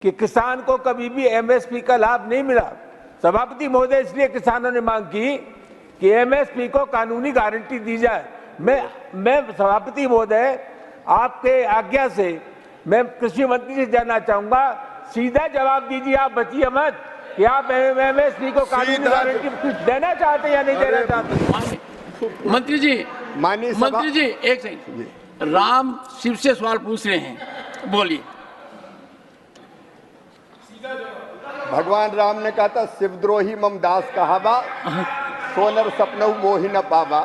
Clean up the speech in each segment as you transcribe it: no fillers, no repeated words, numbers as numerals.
कि किसान को कभी भी एमएसपी का लाभ नहीं मिला। सभापति महोदय, इसलिए किसानों ने मांग की कि एमएसपी को कानूनी गारंटी दी जाए। मैं सभापति महोदय, आपके आज्ञा से मैं कृषि मंत्री से जानना चाहूंगा, सीधा जवाब दीजिए, आप बचिए मत, कि आप एमएसपी को कानूनी गारंटी देना चाहते हैं या नहीं देना चाहते। मंत्री जी एक सेकंड, राम शिव से सवाल पूछ रहे हैं, बोलिए। भगवान राम ने कहा था, शिवद्रोही मम दास कहावा, सोनर सपनऊ मोहि न पावा।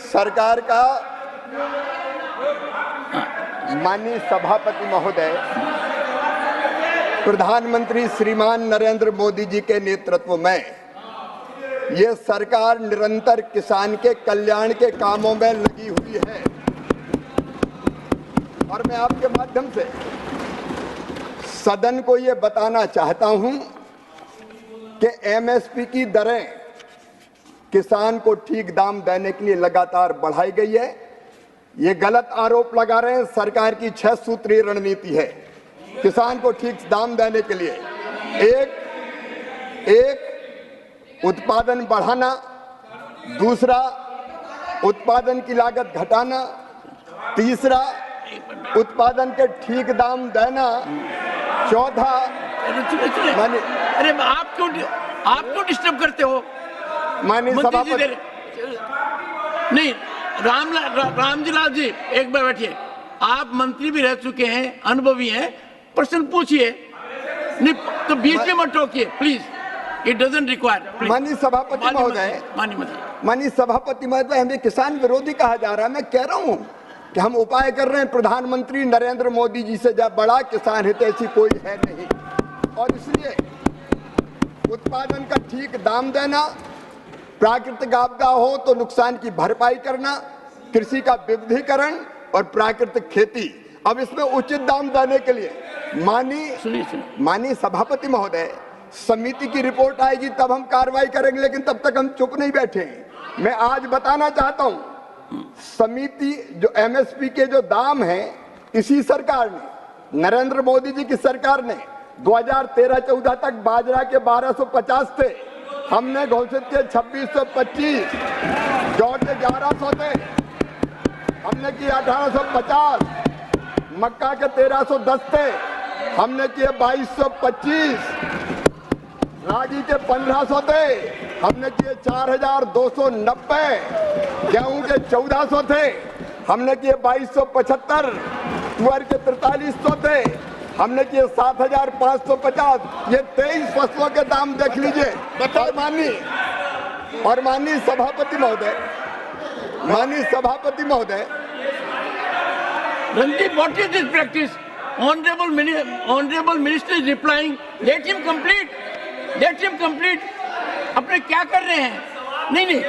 सरकार का माननीय सभापति महोदय, प्रधानमंत्री श्रीमान नरेंद्र मोदी जी के नेतृत्व में ये सरकार निरंतर किसान के कल्याण के कामों में लगी हुई है। और मैं आपके माध्यम से सदन को ये बताना चाहता हूं कि एमएसपी की दरें किसान को ठीक दाम देने के लिए लगातार बढ़ाई गई है। ये गलत आरोप लगा रहे हैं, सरकार की 6 सूत्रीय रणनीति है किसान को ठीक दाम देने के लिए। एक उत्पादन बढ़ाना, दूसरा उत्पादन की लागत घटाना, तीसरा उत्पादन के ठीक दाम देना, चौथा अरे आप क्यों डिस्टर्ब करते हो माननीय सभापति? नहीं, रामजी लाल जी एक बार बैठिए, आप मंत्री भी रह चुके हैं, अनुभवी हैं, प्रश्न पूछिए, नहीं तो बीच में मत टोकिए प्लीज, इट डजंट रिक्वायर। माननीय सभापति महोदय, माननीय सभापति महोदय, हमें किसान विरोधी कहा जा रहा है। मैं कह रहा हूँ कि हम उपाय कर रहे हैं, प्रधानमंत्री नरेंद्र मोदी जी से जब बड़ा किसान हितैषी कोई है नहीं, और इसलिए उत्पादन का ठीक दाम देना, प्राकृतिक आपदा हो तो नुकसान की भरपाई करना, कृषि का विविधीकरण और प्राकृतिक खेती। अब इसमें उचित दाम देने के लिए माननीय सभापति महोदय, समिति की रिपोर्ट आएगी तब हम कार्रवाई करेंगे, लेकिन तब तक हम चुप नहीं बैठे। मैं आज बताना चाहता हूं, समिति जो एमएसपी के जो दाम हैं, इसी सरकार ने, नरेंद्र मोदी जी की सरकार ने 2013-14 तक बाजरा के 1250 थे, हमने घोषित किए 2625, जौ के 1100 थे, हमने किए 1850, मक्का के 1310 थे, हमने किए 2225, रागी के 1500 थे, हमने किए 4290, गेहूं के 1400 थे, हमने किए 2275, तुअर के 4300 थे, हमने किए 7550। ये 23 फसलों के दाम देख लीजिए। और माननीय सभापति महोदय, Randeep, what is this practice? Honorable Minister is replying. Let him complete. अपने क्या कर रहे हैं? नहीं,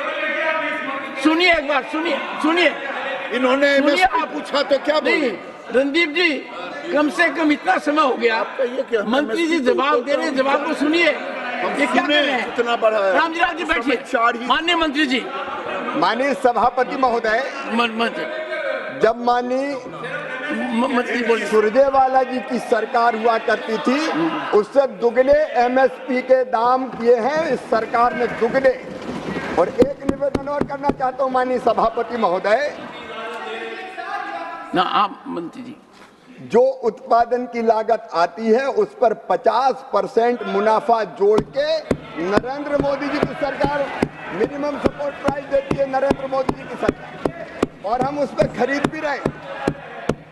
सुनिए एक बार, सुनिए। इन्होंने एमएसपी पूछा तो क्या बोले? रणदीप जी, कम से कम इतना समय हो गया, मंत्री जी जवाब दे रहे हैं, जवाब को सुनिए। ये क्या कर रहे हैं? इतना बड़ा है। रामजी लाल जी बैठिए। माननीय मंत्री जी, माननीय सभापति महोदय, जब माननीय सुरजेवाला जी की सरकार हुआ करती थी, उससे दुगने एमएसपी के दाम किए हैं इस सरकार ने, दुगने। और एक निवेदन और करना चाहता हूं माननीय सभापति महोदय, ना आप मंत्री जी, जो उत्पादन की लागत आती है उस पर 50% मुनाफा जोड़ के नरेंद्र मोदी जी की सरकार मिनिमम सपोर्ट प्राइस देती है, नरेंद्र मोदी जी की सरकार, और हम उस पर खरीद भी रहे।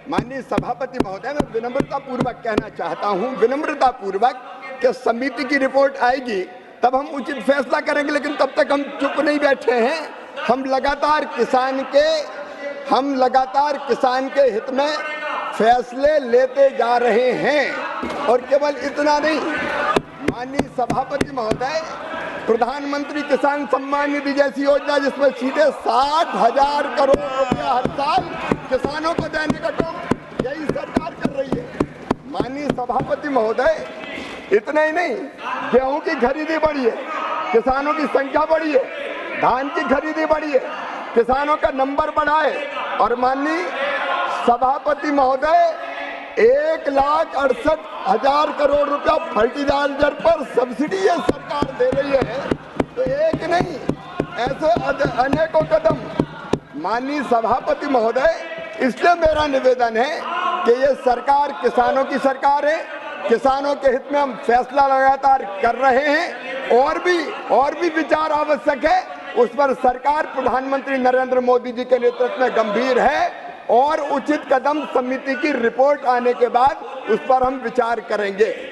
माननीय सभापति महोदय, मैं विनम्रता पूर्वक कहना चाहता हूं, विनम्रता पूर्वक, कि समिति की रिपोर्ट आएगी तब हम उचित फैसला करेंगे, लेकिन तब तक हम चुप नहीं बैठे हैं। हम लगातार किसान के हित में फैसले लेते जा रहे हैं। और केवल इतना नहीं, माननीय सभापति महोदय, प्रधानमंत्री किसान सम्मान निधि जैसी योजना, जिसमें सीधे 60,000 करोड़ रुपया हर साल किसानों को देने का काम यही सरकार कर रही है। माननीय सभापति महोदय, इतना ही नहीं, गेहूं की खरीदी बढ़ी है, किसानों की संख्या बढ़ी है, धान की खरीदी बढ़ी है, किसानों का नंबर बढ़ा है। और माननीय सभापति महोदय, 1,68,000 करोड़ रुपया फर्टिलाइजर पर सब्सिडी ये सरकार दे रही है, तो एक नहीं ऐसे अनेकों कदम। माननीय सभापति महोदय, इसलिए मेरा निवेदन है कि ये सरकार किसानों की सरकार है, किसानों के हित में हम फैसला लगातार कर रहे हैं, और भी विचार आवश्यक है, उस पर सरकार प्रधानमंत्री नरेंद्र मोदी जी के नेतृत्व में गंभीर है, और उचित कदम समिति की रिपोर्ट आने के बाद उस पर हम विचार करेंगे।